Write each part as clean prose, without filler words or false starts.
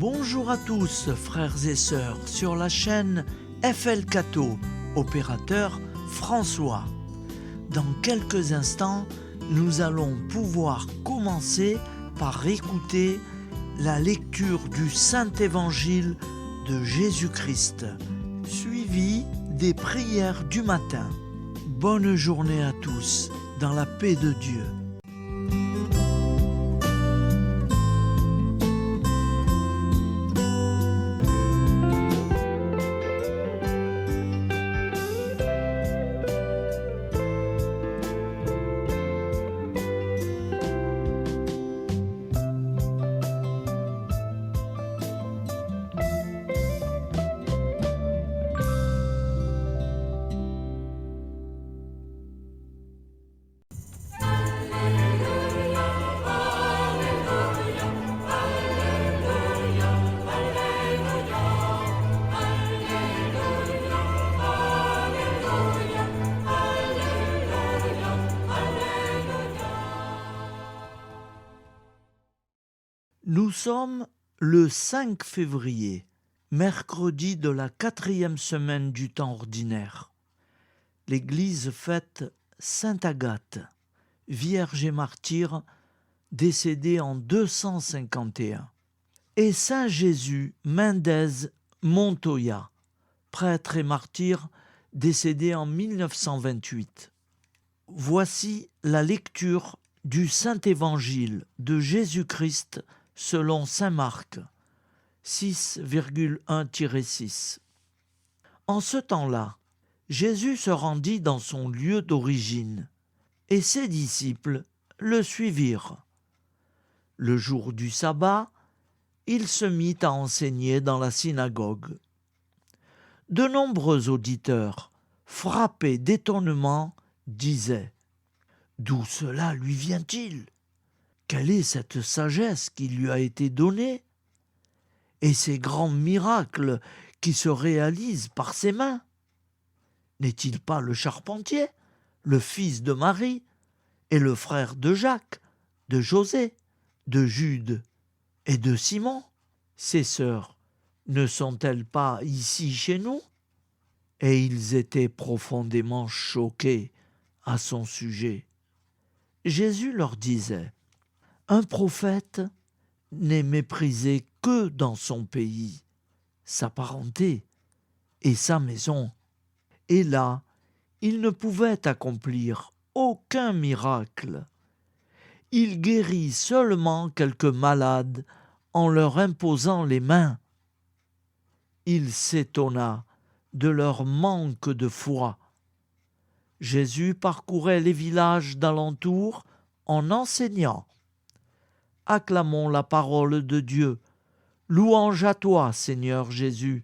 Bonjour à tous, frères et sœurs, sur la chaîne FL Cato, opérateur François. Dans quelques instants, nous allons pouvoir commencer par écouter la lecture du Saint-Évangile de Jésus-Christ, suivi des prières du matin. Bonne journée à tous, dans la paix de Dieu. Nous sommes le 5 février, mercredi de la 4e semaine du temps ordinaire. L'Église fête Sainte Agathe, vierge et martyre, décédée en 251, et Saint Jésus Mendez Montoya, prêtre et martyr, décédé en 1928. Voici la lecture du Saint-Évangile de Jésus-Christ selon saint Marc, 6,1-6. En ce temps-là, Jésus se rendit dans son lieu d'origine, et ses disciples le suivirent. Le jour du sabbat, il se mit à enseigner dans la synagogue. De nombreux auditeurs, frappés d'étonnement, disaient : « D'où cela lui vient-il ? Quelle est cette sagesse qui lui a été donnée et ces grands miracles qui se réalisent par ses mains ? N'est-il pas le charpentier, le fils de Marie et le frère de Jacques, de José, de Jude et de Simon ? Ses sœurs ne sont-elles pas ici chez nous ? » Et ils étaient profondément choqués à son sujet. Jésus leur disait : « Un prophète n'est méprisé que dans son pays, sa parenté et sa maison. Et là, il ne pouvait accomplir aucun miracle. Il guérit seulement quelques malades en leur imposant les mains. » Il s'étonna de leur manque de foi. Jésus parcourait les villages d'alentour en enseignant. Acclamons la parole de Dieu. Louange à toi, Seigneur Jésus.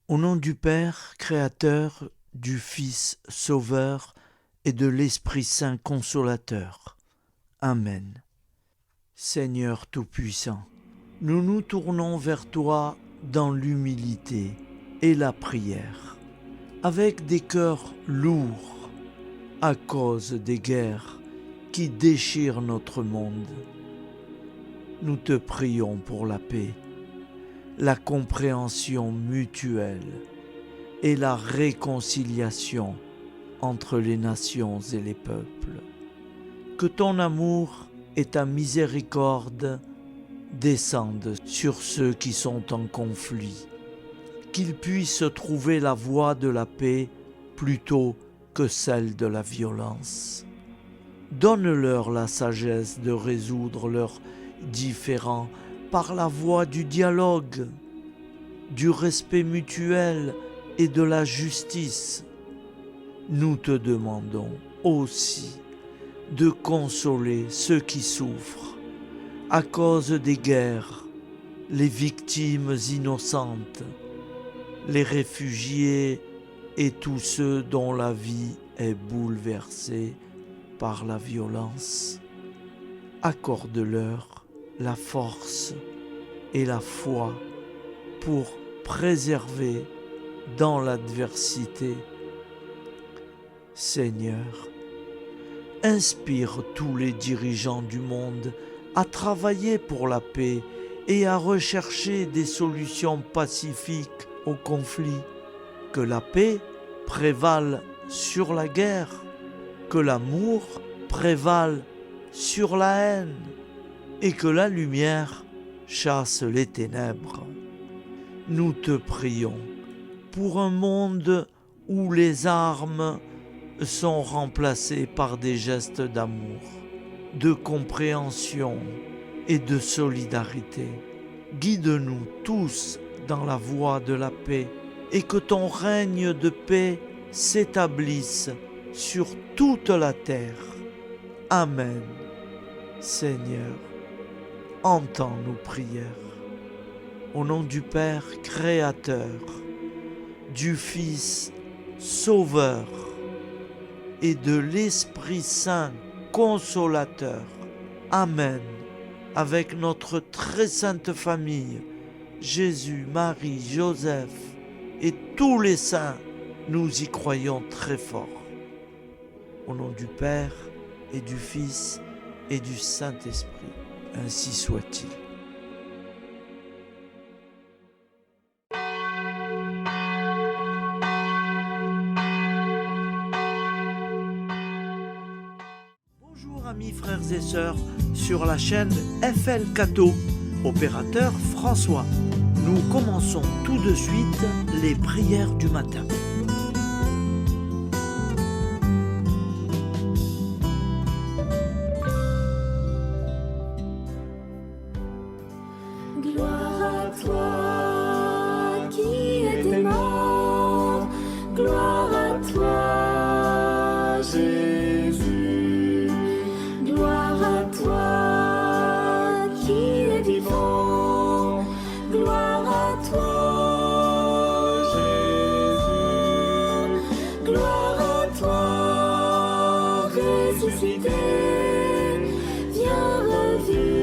Au nom du Père, Créateur, du Fils, Sauveur, et de l'Esprit Saint Consolateur. Amen. Seigneur Tout-Puissant, nous nous tournons vers toi dans l'humilité et la prière, avec des cœurs lourds à cause des guerres qui déchirent notre monde. Nous te prions pour la paix, la compréhension mutuelle et la réconciliation entre les nations et les peuples. Que ton amour et ta miséricorde descendent sur ceux qui sont en conflit, qu'ils puissent trouver la voie de la paix plutôt que celle de la violence. Donne-leur la sagesse de résoudre leurs différends par la voie du dialogue, du respect mutuel et de la justice. Nous te demandons aussi de consoler ceux qui souffrent à cause des guerres, les victimes innocentes, les réfugiés et tous ceux dont la vie est bouleversée par la violence. accorde-leur la force et la foi pour préserver dans l'adversité. Seigneur, inspire tous les dirigeants du monde à travailler pour la paix et à rechercher des solutions pacifiques aux conflits. Que la paix prévale sur la guerre, que l'amour prévale sur la haine et que la lumière chasse les ténèbres. Nous te prions pour un monde où les armes sont remplacées par des gestes d'amour, de compréhension et de solidarité. Guide-nous tous dans la voie de la paix et que ton règne de paix s'établisse sur toute la terre. Amen. Seigneur, entends nos prières. Au nom du Père Créateur, du Fils Sauveur et de l'Esprit Saint Consolateur. Amen. Avec notre très sainte famille, Jésus, Marie, Joseph et tous les saints, nous y croyons très fort. Au nom du Père et du Fils et du Saint-Esprit, ainsi soit-il. Bonjour amis frères et sœurs sur la chaîne FL Cato, opérateur François. Nous commençons tout de suite les prières du matin. Gloire à toi qui étais mort, gloire à toi Jésus, gloire à toi qui es vivant, gloire à toi Jésus, gloire à toi ressuscité, viens revivre.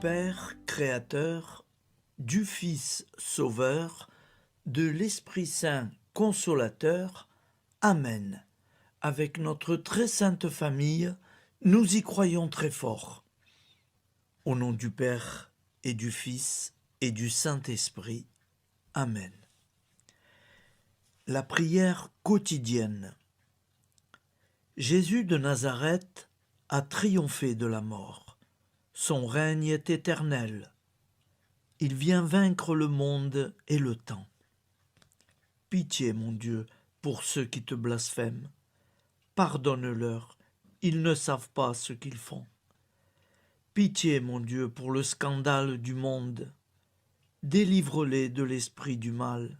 Père Créateur, du Fils Sauveur, de l'Esprit Saint Consolateur. Amen. Avec notre très sainte famille, nous y croyons très fort. Au nom du Père et du Fils et du Saint-Esprit. Amen. La prière quotidienne. Jésus de Nazareth a triomphé de la mort. Son règne est éternel. Il vient vaincre le monde et le temps. Pitié, mon Dieu, pour ceux qui te blasphèment. Pardonne-leur, ils ne savent pas ce qu'ils font. Pitié, mon Dieu, pour le scandale du monde. Délivre-les de l'esprit du mal.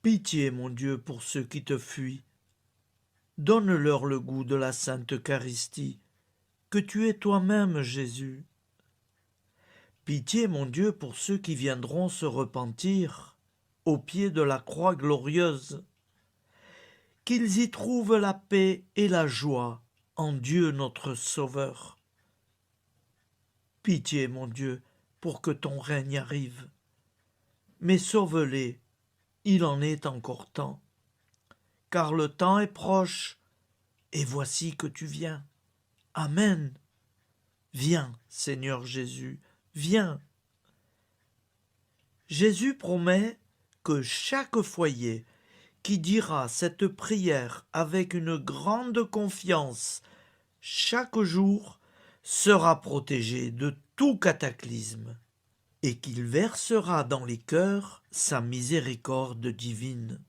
Pitié, mon Dieu, pour ceux qui te fuient. Donne-leur le goût de la Sainte Eucharistie, que tu es toi-même, Jésus. Pitié, mon Dieu, pour ceux qui viendront se repentir au pied de la croix glorieuse, qu'ils y trouvent la paix et la joie en Dieu notre Sauveur. Pitié, mon Dieu, pour que ton règne arrive. Mais sauve-les, il en est encore temps, car le temps est proche, et voici que tu viens. Amen. Viens, Seigneur Jésus, viens. Jésus promet que chaque foyer qui dira cette prière avec une grande confiance chaque jour sera protégé de tout cataclysme et qu'il versera dans les cœurs sa miséricorde divine.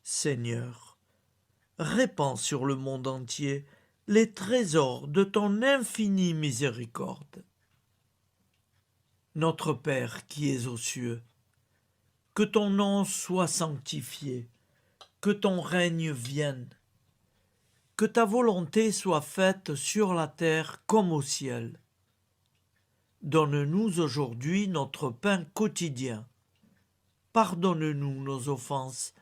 Seigneur, répands sur le monde entier les trésors de ton infinie miséricorde. Notre Père qui es aux cieux, que ton nom soit sanctifié, que ton règne vienne, Que ta volonté soit faite sur la terre comme au ciel. Donne-nous aujourd'hui notre pain quotidien. Pardonne-nous nos offenses,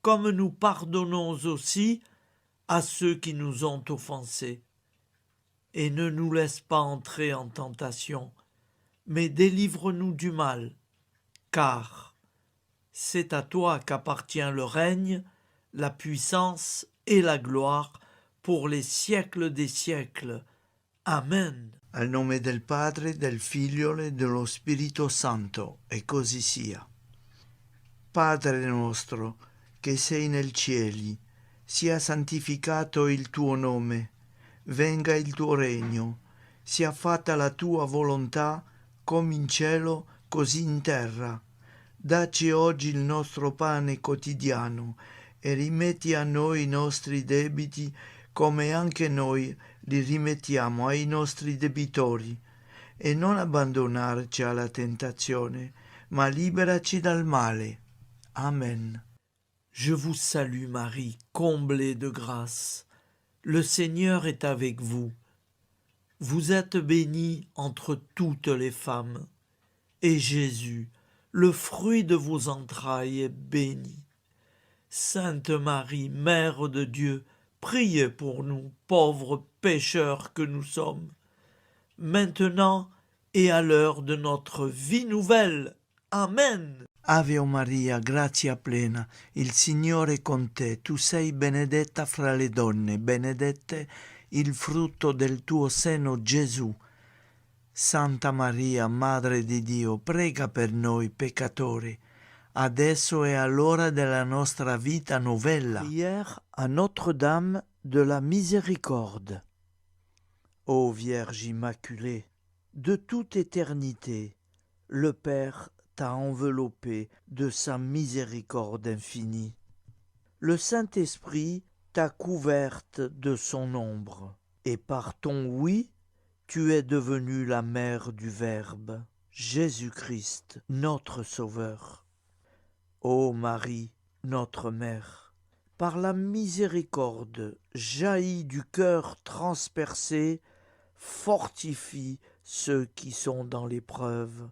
comme nous pardonnons aussi à ceux qui nous ont offensés. Et ne nous laisse pas entrer en tentation, mais délivre-nous du mal, car c'est à toi qu'appartient le règne, la puissance et la gloire pour les siècles des siècles. Amen. Al nome del Padre, del Figlio e dello Spirito Santo, e così sia. Padre nostro, che sei nel cieli, sia santificato il tuo nome, venga il tuo regno, sia fatta la tua volontà, come in cielo, così in terra. Dacci oggi il nostro pane quotidiano e rimetti a noi i nostri debiti, come anche noi li rimettiamo ai nostri debitori, e non abbandonarci alla tentazione, ma liberaci dal male. Amen. Je vous salue Marie, comblée de grâce. Le Seigneur est avec vous. Vous êtes bénie entre toutes les femmes, et Jésus, le fruit de vos entrailles, est béni. Sainte Marie, Mère de Dieu, priez pour nous, pauvres pécheurs que nous sommes, maintenant et à l'heure de notre vie nouvelle. Amen. Ave Maria, grazia plena, il Signore è con te, tu sei benedetta fra le donne, benedetto il frutto del tuo seno, Gesù. Santa Maria, Madre di Dio, prega per noi peccatori, adesso e all'ora della nostra vita novella. Prière à Notre-Dame de la Miséricorde. Ô Vierge Immaculée, De toute éternité, le Père t'a enveloppé de sa miséricorde infinie. Le Saint-Esprit t'a couverte de son ombre, et par ton oui, tu es devenue la mère du Verbe, Jésus-Christ, notre Sauveur. Ô Marie, notre Mère, par la miséricorde jaillie du cœur transpercé, fortifie ceux qui sont dans l'épreuve,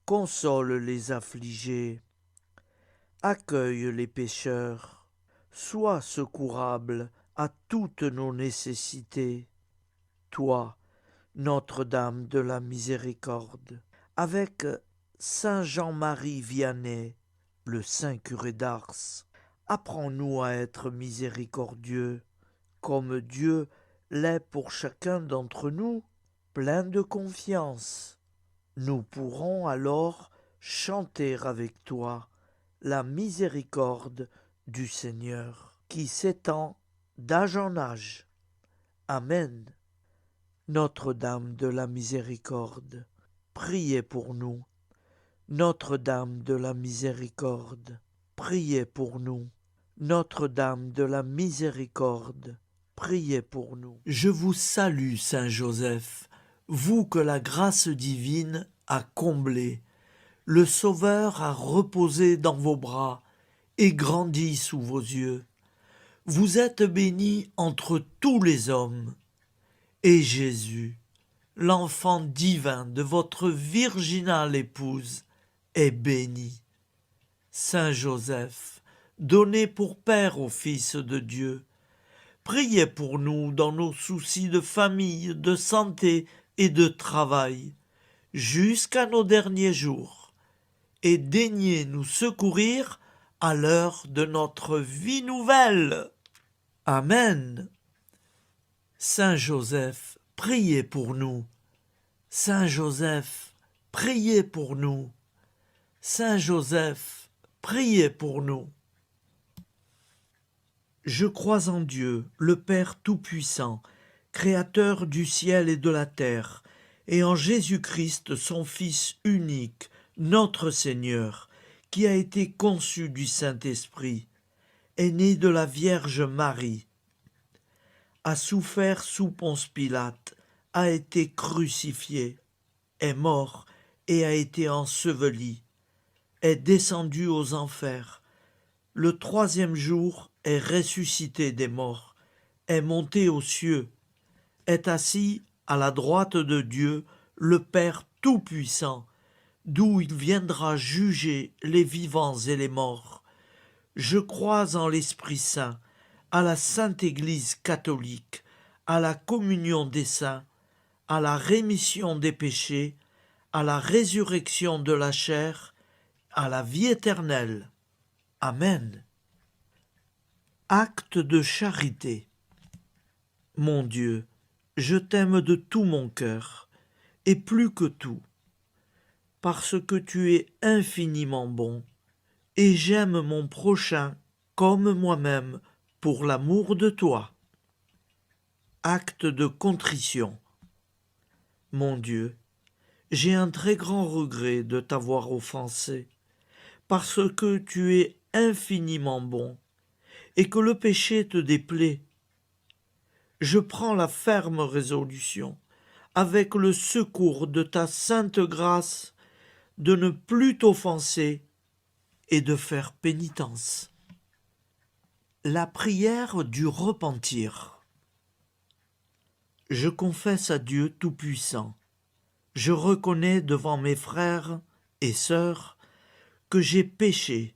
console les affligés, accueille les pécheurs, sois secourable à toutes nos nécessités. Toi, Notre-Dame de la Miséricorde, avec Saint Jean-Marie Vianney, le saint curé d'Ars, apprends-nous à être miséricordieux, comme Dieu l'est pour chacun d'entre nous, plein de confiance. Nous pourrons alors chanter avec toi la miséricorde du Seigneur, qui s'étend d'âge en âge. Amen. Notre-Dame de la Miséricorde, priez pour nous. Notre-Dame de la Miséricorde, priez pour nous. Notre-Dame de la Miséricorde, priez pour nous. Je vous salue, Saint Joseph, vous que la grâce divine a comblé. Le Sauveur a reposé dans vos bras et grandi sous vos yeux. Vous êtes béni entre tous les hommes. Et Jésus, l'enfant divin de votre virginale épouse, est béni. Saint Joseph, donné pour Père au Fils de Dieu, priez pour nous dans nos soucis de famille, de santé et de travail, jusqu'à nos derniers jours, et daignez nous secourir à l'heure de notre vie nouvelle. Amen. Saint Joseph, priez pour nous. Saint Joseph, priez pour nous. Saint Joseph, priez pour nous. Je crois en Dieu, le Père Tout-Puissant, Créateur du ciel et de la terre, et en Jésus-Christ, son Fils unique, notre Seigneur, qui a été conçu du Saint-Esprit, est né de la Vierge Marie, a souffert sous Ponce Pilate, a été crucifié, est mort et a été enseveli, est descendu aux enfers, le troisième jour est ressuscité des morts, est monté aux cieux, est assis à la droite de Dieu, le Père Tout-Puissant, d'où il viendra juger les vivants et les morts. Je crois en l'Esprit Saint, à la Sainte Église catholique, à la communion des saints, à la rémission des péchés, à la résurrection de la chair, à la vie éternelle. Amen. Acte de charité. Mon Dieu, je t'aime de tout mon cœur, et plus que tout, parce que tu es infiniment bon, et j'aime mon prochain comme moi-même pour l'amour de toi. Acte de contrition. Mon Dieu, j'ai un très grand regret de t'avoir offensé, parce que tu es infiniment bon, et que le péché te déplaît. Je prends la ferme résolution, avec le secours de ta sainte grâce, de ne plus t'offenser et de faire pénitence. La prière du repentir. Je confesse à Dieu Tout-Puissant, je reconnais devant mes frères et sœurs que j'ai péché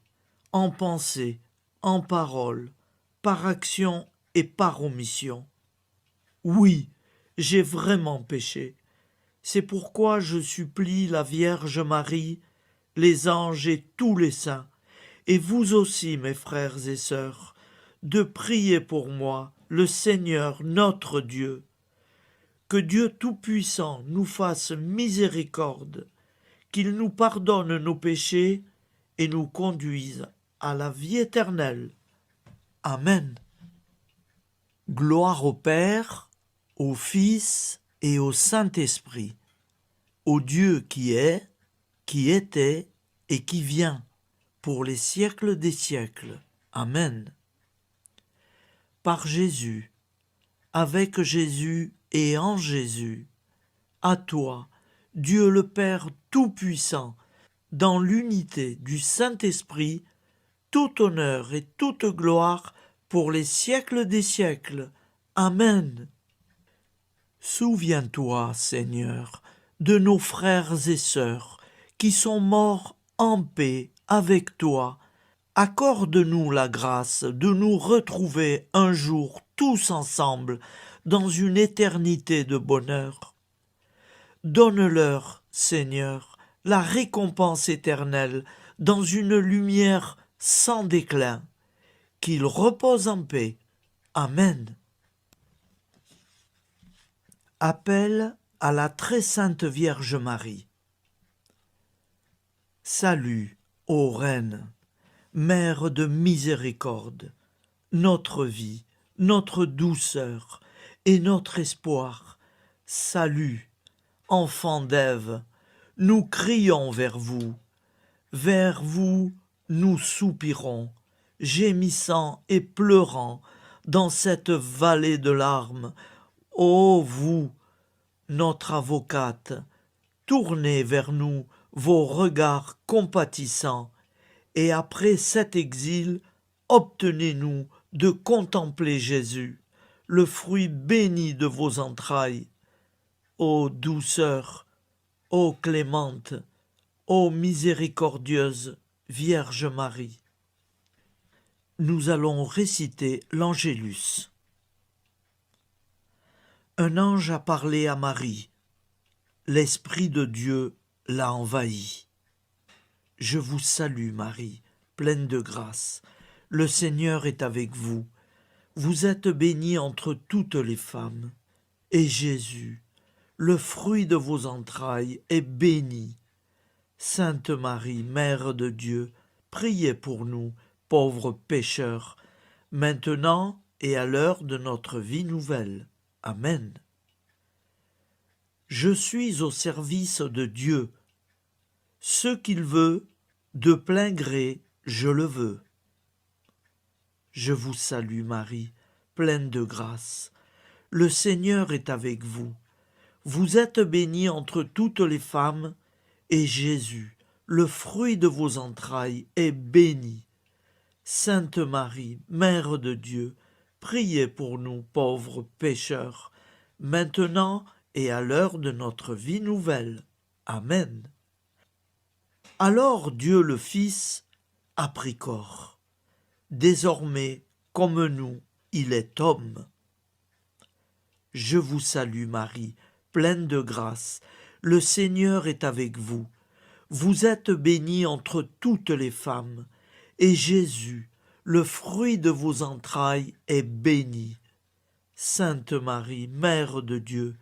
en pensée, en parole, par action et par omission. Oui, j'ai vraiment péché. C'est pourquoi je supplie la Vierge Marie, les anges et tous les saints, et vous aussi, mes frères et sœurs, de prier pour moi, le Seigneur notre Dieu. Que Dieu Tout-Puissant nous fasse miséricorde, qu'il nous pardonne nos péchés et nous conduise à la vie éternelle. Amen. Gloire au Père, au Fils et au Saint-Esprit, au Dieu qui est, qui était et qui vient, pour les siècles des siècles. Amen. Par Jésus, avec Jésus et en Jésus, à toi, Dieu le Père Tout-Puissant, dans l'unité du Saint-Esprit, tout honneur et toute gloire pour les siècles des siècles. Amen. Souviens-toi, Seigneur, de nos frères et sœurs qui sont morts en paix avec toi. Accorde-nous la grâce de nous retrouver un jour tous ensemble dans une éternité de bonheur. Donne-leur, Seigneur, la récompense éternelle dans une lumière sans déclin. Qu'ils reposent en paix. Amen. Appel à la très sainte Vierge Marie. Salut, ô Reine, Mère de miséricorde, notre vie, notre douceur et notre espoir. Salut, enfant d'Ève, nous crions vers vous. Vers vous, nous soupirons, gémissant et pleurant dans cette vallée de larmes. Ô vous, notre avocate, tournez vers nous vos regards compatissants, et après cet exil, obtenez-nous de contempler Jésus, le fruit béni de vos entrailles. Ô douceur, ô clémente, ô miséricordieuse Vierge Marie. Nous allons réciter l'Angélus. Un ange a parlé à Marie. L'Esprit de Dieu l'a envahie. Je vous salue, Marie, pleine de grâce. Le Seigneur est avec vous. Vous êtes bénie entre toutes les femmes. Et Jésus, le fruit de vos entrailles, est béni. Sainte Marie, Mère de Dieu, priez pour nous, pauvres pécheurs, maintenant et à l'heure de notre vie nouvelle. Amen. Je suis au service de Dieu. Ce qu'il veut, de plein gré, je le veux. Je vous salue Marie, pleine de grâce. Le Seigneur est avec vous. Vous êtes bénie entre toutes les femmes, et Jésus, le fruit de vos entrailles, est béni. Sainte Marie, Mère de Dieu, priez pour nous pauvres pécheurs, maintenant et à l'heure de notre vie nouvelle. Amen. Alors Dieu le Fils a pris corps. Désormais, comme nous, il est homme. Je vous salue Marie, pleine de grâce. Le Seigneur est avec vous. Vous êtes bénie entre toutes les femmes, et Jésus, le fruit de vos entrailles, est béni. Sainte Marie, Mère de Dieu,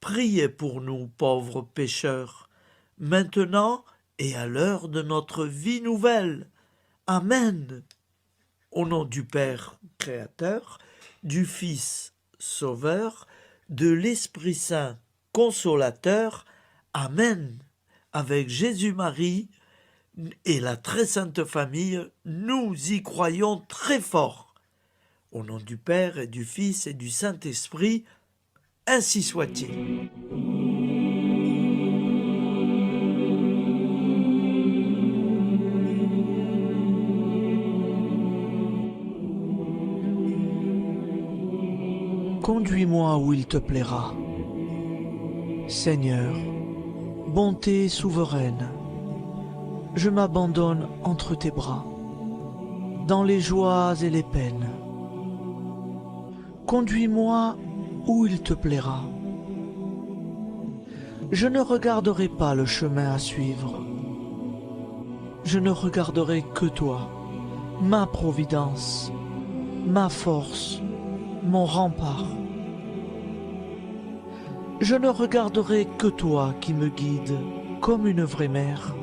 priez pour nous pauvres pécheurs, maintenant et à l'heure de notre vie nouvelle. Amen. Au nom du Père Créateur, du Fils Sauveur, de l'Esprit Saint Consolateur. Amen. Avec Jésus-Marie et la très sainte famille, nous y croyons très fort. Au nom du Père et du Fils et du Saint-Esprit, ainsi soit-il. Conduis-moi où il te plaira. Seigneur, bonté souveraine, je m'abandonne entre tes bras, dans les joies et les peines. Conduis-moi où il te plaira. Je ne regarderai pas le chemin à suivre. Je ne regarderai que toi, ma providence, ma force, mon rempart. Je ne regarderai que toi qui me guides comme une vraie mère.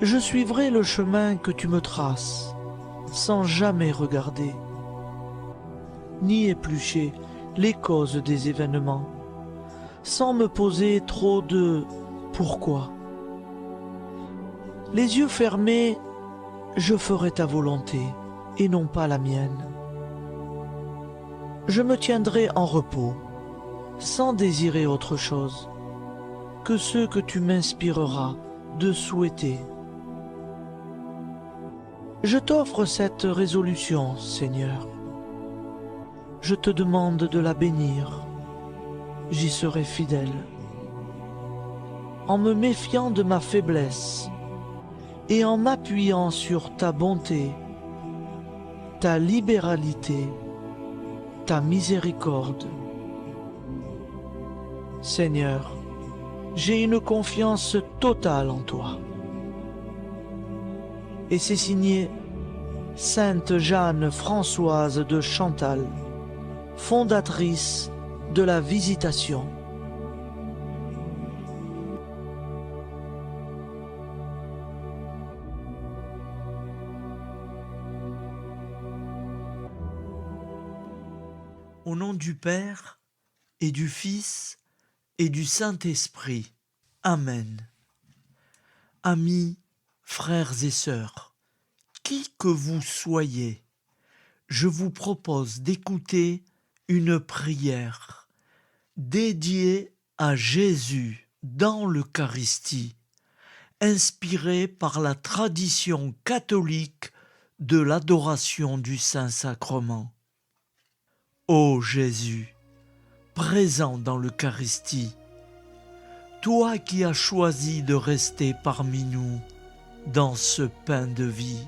Je suivrai le chemin que tu me traces, sans jamais regarder, ni éplucher les causes des événements, sans me poser trop de « pourquoi ». Les yeux fermés, je ferai ta volonté et non pas la mienne. Je me tiendrai en repos, sans désirer autre chose que ce que tu m'inspireras de souhaiter. Je t'offre cette résolution, Seigneur. Je te demande de la bénir. J'y serai fidèle. En me méfiant de ma faiblesse et en m'appuyant sur ta bonté, ta libéralité, ta miséricorde. Seigneur, j'ai une confiance totale en toi. Et c'est signé Sainte Jeanne Françoise de Chantal, fondatrice de la Visitation. Au nom du Père et du Fils et du Saint-Esprit. Amen. Amis, frères et sœurs, qui que vous soyez, je vous propose d'écouter une prière dédiée à Jésus dans l'Eucharistie, inspirée par la tradition catholique de l'adoration du Saint-Sacrement. Ô Jésus, présent dans l'Eucharistie, toi qui as choisi de rester parmi nous dans ce pain de vie,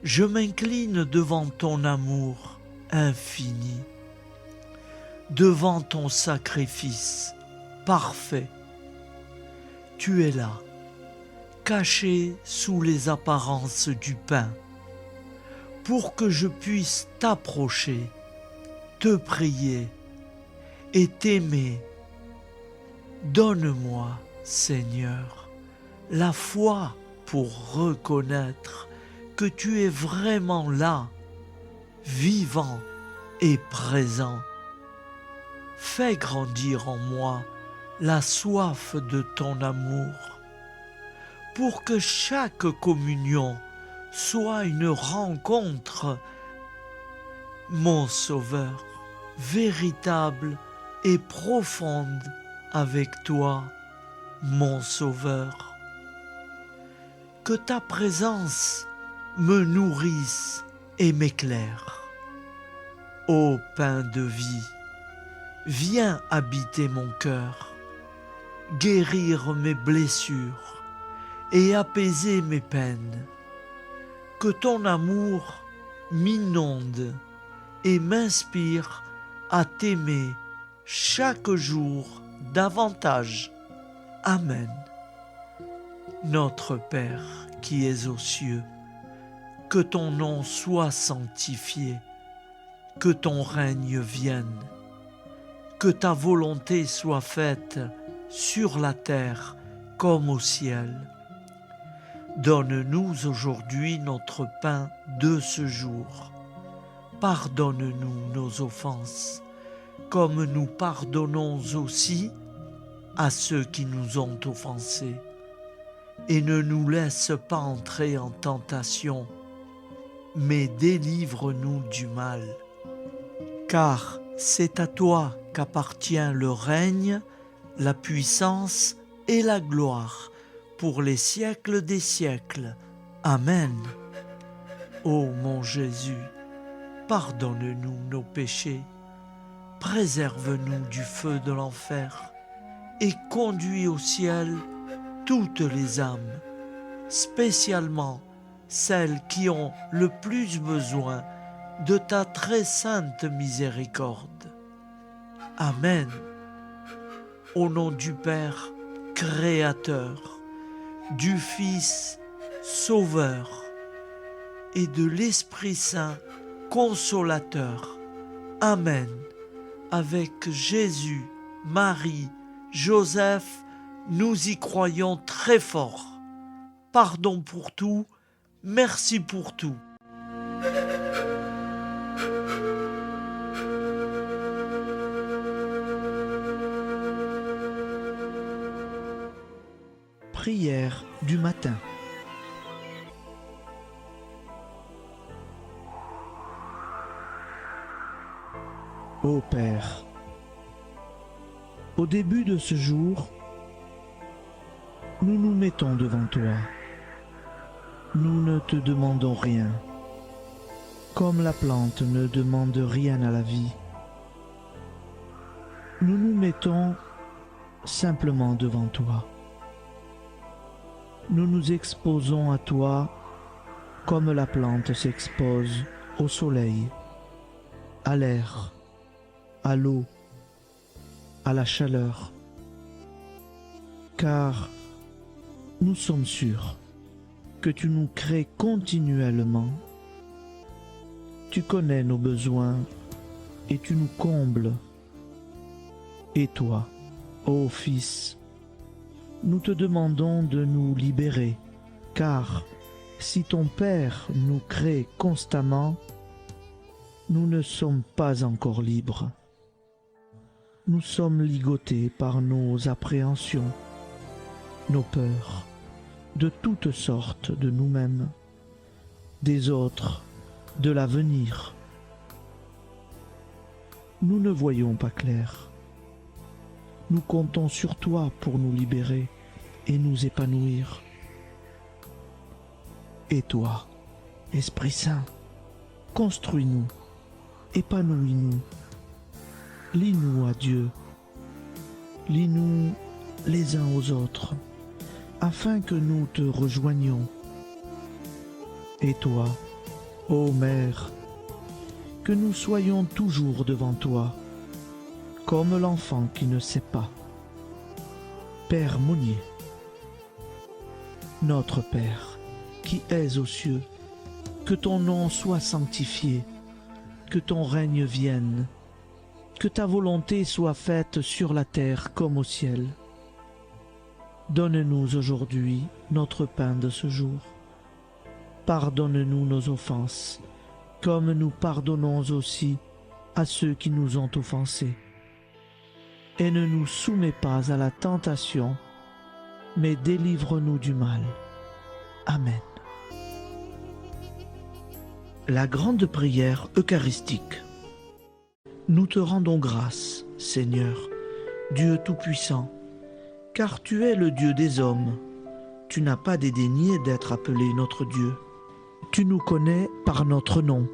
je m'incline devant ton amour infini, devant ton sacrifice parfait. Tu es là, caché sous les apparences du pain, pour que je puisse t'approcher, te prier et t'aimer. Donne-moi, Seigneur, la foi pour reconnaître que tu es vraiment là, vivant et présent. Fais grandir en moi la soif de ton amour, pour que chaque communion soit une rencontre, mon Sauveur, véritable et profonde avec toi, mon Sauveur. Que ta présence me nourrisse et m'éclaire. Ô pain de vie, viens habiter mon cœur, guérir mes blessures et apaiser mes peines. Que ton amour m'inonde et m'inspire à t'aimer chaque jour davantage. Amen. Notre Père qui es aux cieux, que ton nom soit sanctifié, que ton règne vienne, que ta volonté soit faite sur la terre comme au ciel. Donne-nous aujourd'hui notre pain de ce jour. Pardonne-nous nos offenses, comme nous pardonnons aussi à ceux qui nous ont offensés. Et ne nous laisse pas entrer en tentation, mais délivre-nous du mal. Car c'est à toi qu'appartient le règne, la puissance et la gloire pour les siècles des siècles. Amen. Ô mon Jésus, pardonne-nous nos péchés, préserve-nous du feu de l'enfer et conduis au ciel toutes les âmes, spécialement celles qui ont le plus besoin de ta très sainte miséricorde. Amen. Au nom du Père Créateur, du Fils Sauveur et de l'Esprit Saint Consolateur. Amen. Avec Jésus, Marie, Joseph, nous y croyons très fort. Pardon pour tout, merci pour tout. Prière du matin. Ô Père, au début de ce jour, nous nous mettons devant toi. Nous ne te demandons rien, comme la plante ne demande rien à la vie. Nous nous mettons simplement devant toi. Nous nous exposons à toi comme la plante s'expose au soleil, à l'air, à l'eau, à la chaleur. Car nous sommes sûrs que tu nous crées continuellement. Tu connais nos besoins et tu nous combles. Et toi, ô Fils, nous te demandons de nous libérer, car si ton Père nous crée constamment, nous ne sommes pas encore libres. Nous sommes ligotés par nos appréhensions, nos peurs, de toutes sortes de nous-mêmes, des autres, de l'avenir. Nous ne voyons pas clair. Nous comptons sur toi pour nous libérer et nous épanouir. Et toi, Esprit Saint, construis-nous, épanouis-nous, lie-nous à Dieu, lie-nous les uns aux autres, afin que nous te rejoignions. Et toi, ô Mère, que nous soyons toujours devant toi, comme l'enfant qui ne sait pas. Père Monnier, notre Père, qui es aux cieux, que ton nom soit sanctifié, que ton règne vienne, que ta volonté soit faite sur la terre comme au ciel. Donne-nous aujourd'hui notre pain de ce jour. Pardonne-nous nos offenses, comme nous pardonnons aussi à ceux qui nous ont offensés. Et ne nous soumets pas à la tentation, mais délivre-nous du mal. Amen. La grande prière eucharistique. Nous te rendons grâce, Seigneur, Dieu Tout-Puissant, car tu es le Dieu des hommes. Tu n'as pas dédaigné d'être appelé notre Dieu. Tu nous connais par notre nom,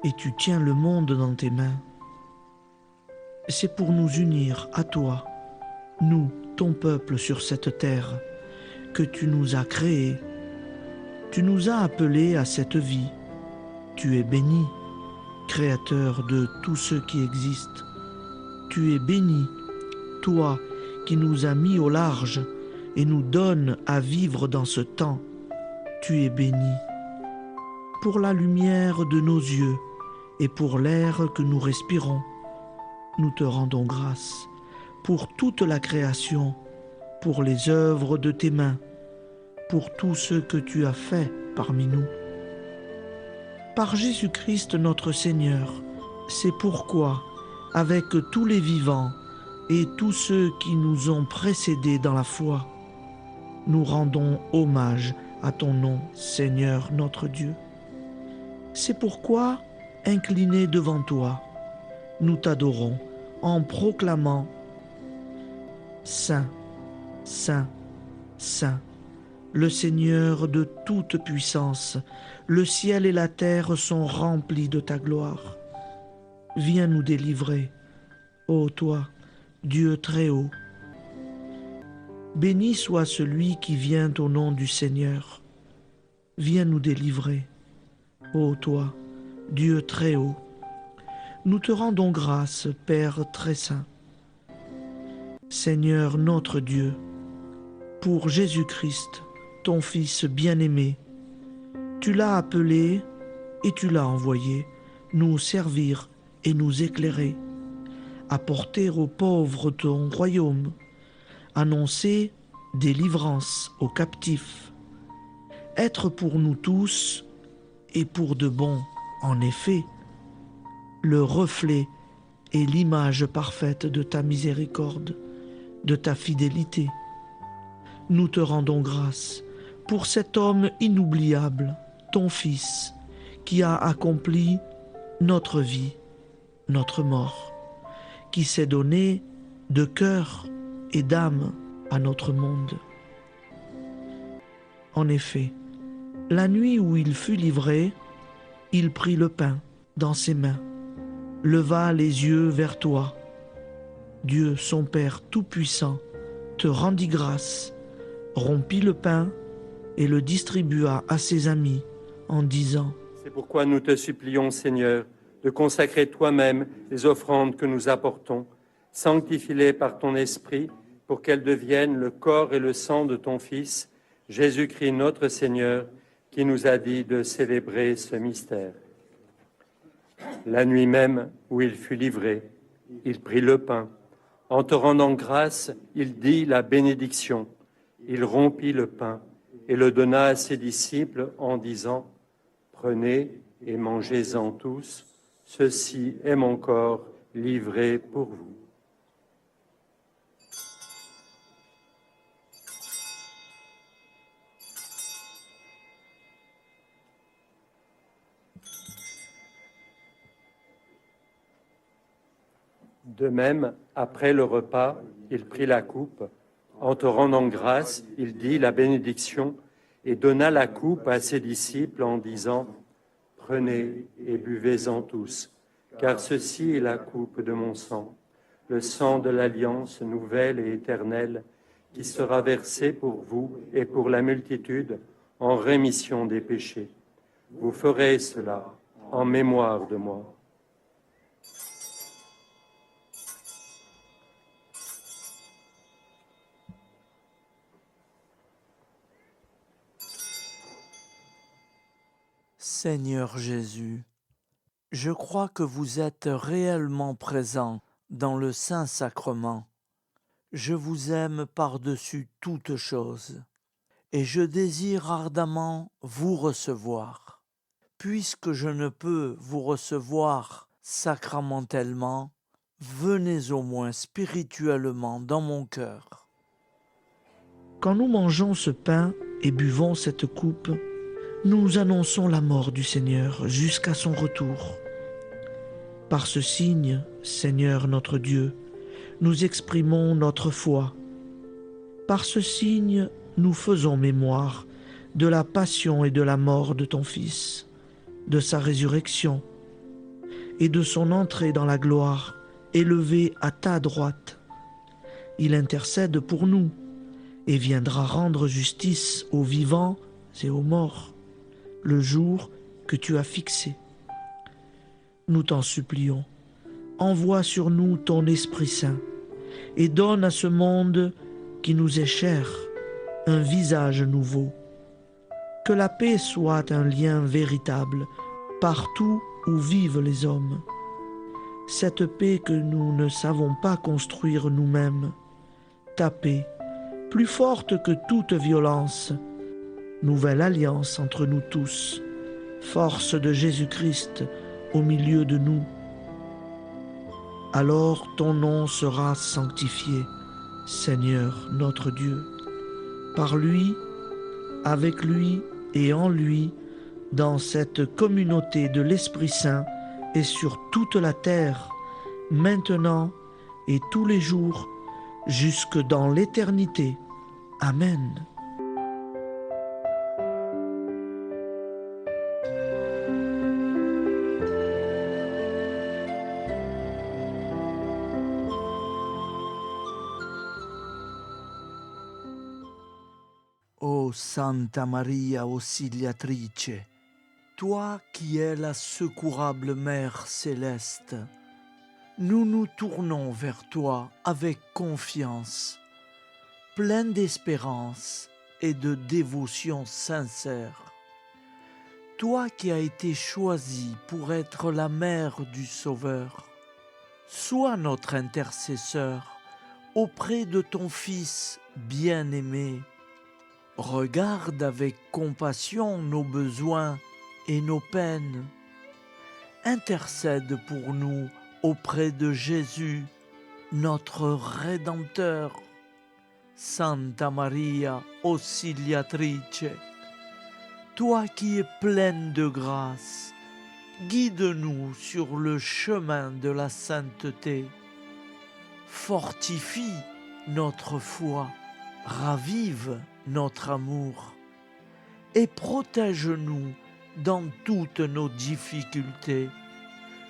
et tu tiens le monde dans tes mains. C'est pour nous unir à toi, nous, ton peuple sur cette terre, que tu nous as créés. Tu nous as appelés à cette vie. Tu es béni, Créateur de tout ce qui existe. Tu es béni, toi qui nous as mis au large et nous donnes à vivre dans ce temps. Tu es béni. Pour la lumière de nos yeux et pour l'air que nous respirons, nous te rendons grâce. Pour toute la création, pour les œuvres de tes mains, pour tout ce que tu as fait parmi nous. Par Jésus-Christ notre Seigneur, c'est pourquoi, avec tous les vivants et tous ceux qui nous ont précédés dans la foi, nous rendons hommage à ton nom, Seigneur notre Dieu. C'est pourquoi, inclinés devant toi, nous t'adorons en proclamant « Saint, Saint, Saint ». Le Seigneur de toute puissance, le ciel et la terre sont remplis de ta gloire. Viens nous délivrer, ô toi, Dieu très haut. Béni soit celui qui vient au nom du Seigneur. Viens nous délivrer, ô toi, Dieu très haut. Nous te rendons grâce, Père très saint. Seigneur notre Dieu, pour Jésus-Christ, ton Fils bien-aimé, tu l'as appelé et tu l'as envoyé nous servir et nous éclairer, apporter aux pauvres ton royaume, annoncer délivrance aux captifs, être pour nous tous et pour de bon, en effet, le reflet et l'image parfaite de ta miséricorde, de ta fidélité. Nous te rendons grâce pour cet homme inoubliable, ton Fils, qui a accompli notre vie, notre mort, qui s'est donné de cœur et d'âme à notre monde. En effet, la nuit où il fut livré, il prit le pain dans ses mains, leva les yeux vers toi. Dieu, son Père tout-puissant, te rendit grâce, rompit le pain et le distribua à ses amis en disant « C'est pourquoi nous te supplions, Seigneur, de consacrer toi-même les offrandes que nous apportons. Sanctifie-les par ton Esprit pour qu'elles deviennent le corps et le sang de ton Fils, Jésus-Christ notre Seigneur, qui nous a dit de célébrer ce mystère. » La nuit même où il fut livré, il prit le pain. En te rendant grâce, il dit la bénédiction. Il rompit le pain et le donna à ses disciples en disant « Prenez et mangez-en tous, ceci est mon corps livré pour vous. » De même, après le repas, il prit la coupe. En te rendant grâce, il dit la bénédiction et donna la coupe à ses disciples en disant « Prenez et buvez-en tous, car ceci est la coupe de mon sang, le sang de l'alliance nouvelle et éternelle, qui sera versé pour vous et pour la multitude en rémission des péchés. Vous ferez cela en mémoire de moi. » Seigneur Jésus, je crois que vous êtes réellement présent dans le Saint-Sacrement. Je vous aime par-dessus toute chose et je désire ardemment vous recevoir. Puisque je ne peux vous recevoir sacramentellement, venez au moins spirituellement dans mon cœur. Quand nous mangeons ce pain et buvons cette coupe, nous annonçons la mort du Seigneur jusqu'à son retour. Par ce signe, Seigneur notre Dieu, nous exprimons notre foi. Par ce signe, nous faisons mémoire de la passion et de la mort de ton Fils, de sa résurrection et de son entrée dans la gloire, élevé à ta droite. Il intercède pour nous et viendra rendre justice aux vivants et aux morts, le jour que tu as fixé. Nous t'en supplions, envoie sur nous ton Esprit Saint et donne à ce monde qui nous est cher un visage nouveau. Que la paix soit un lien véritable partout où vivent les hommes. Cette paix que nous ne savons pas construire nous-mêmes. Ta paix, plus forte que toute violence. Nouvelle alliance entre nous tous. Force de Jésus-Christ au milieu de nous. Alors ton nom sera sanctifié, Seigneur notre Dieu. Par lui, avec lui et en lui, dans cette communauté de l'Esprit Saint et sur toute la terre, maintenant et tous les jours, jusque dans l'éternité. Amen. Ô Santa Maria Auxiliatrice, toi qui es la secourable Mère céleste, nous nous tournons vers toi avec confiance, plein d'espérance et de dévotion sincère. Toi qui as été choisie pour être la mère du Sauveur, sois notre intercesseur auprès de ton Fils bien-aimé. Regarde avec compassion nos besoins et nos peines. Intercède pour nous auprès de Jésus, notre Rédempteur. Santa Maria Auxiliatrice, toi qui es pleine de grâce, guide-nous sur le chemin de la sainteté. Fortifie notre foi, ravive notre amour et protège-nous dans toutes nos difficultés.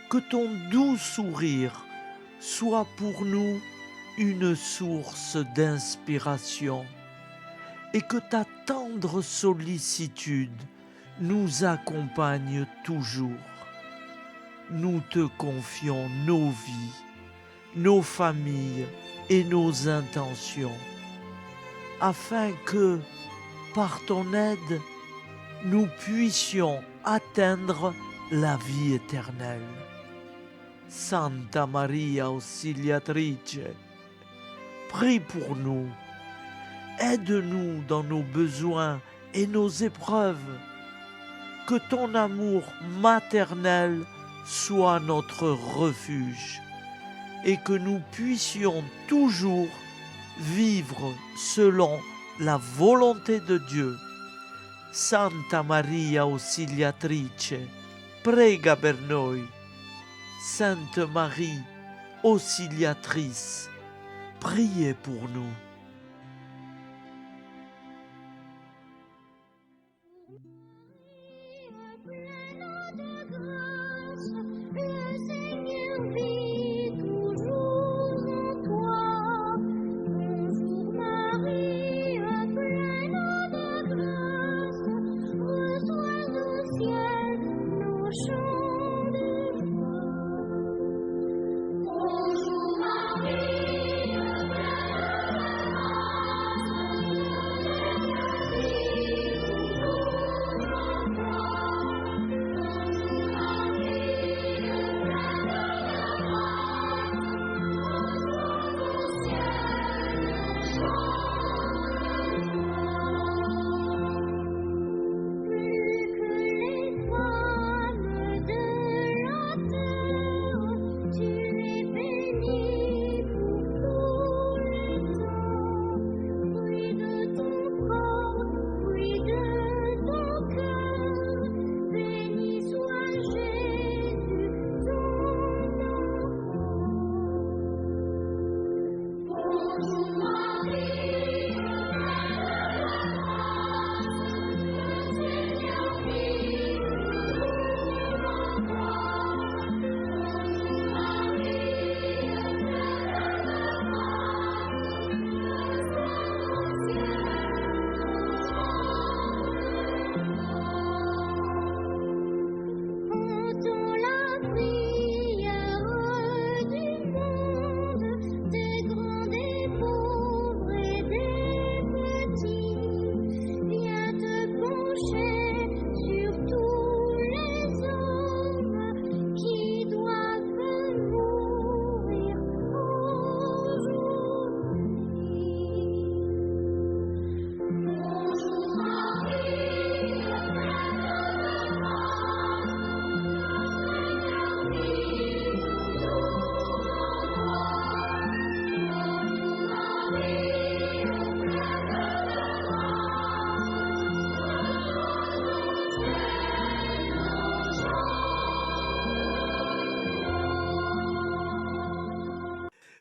Que ton doux sourire soit pour nous une source d'inspiration et que ta tendre sollicitude nous accompagne toujours. Nous te confions nos vies, nos familles et nos intentions, afin que, par ton aide, nous puissions atteindre la vie éternelle. Santa Maria Auxiliatrice, prie pour nous, aide-nous dans nos besoins et nos épreuves, que ton amour maternel soit notre refuge et que nous puissions toujours vivre selon la volonté de Dieu. Santa Maria Auxiliatrice, prega per noi. Sainte Marie, Auxiliatrice, priez pour nous.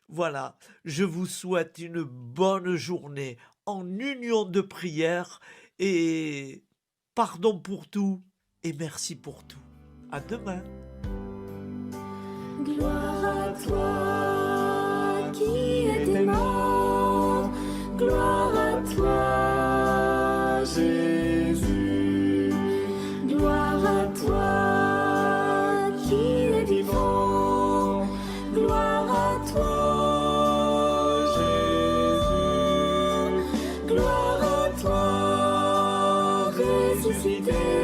Voilà, je vous souhaite une bonne journée en union de prière et pardon pour tout et merci pour tout. À demain. Gloire à toi qui es aimant, gloire à toi Jésus, gloire à toi qui es vivant, gloire à toi Jésus, gloire à toi ressuscité.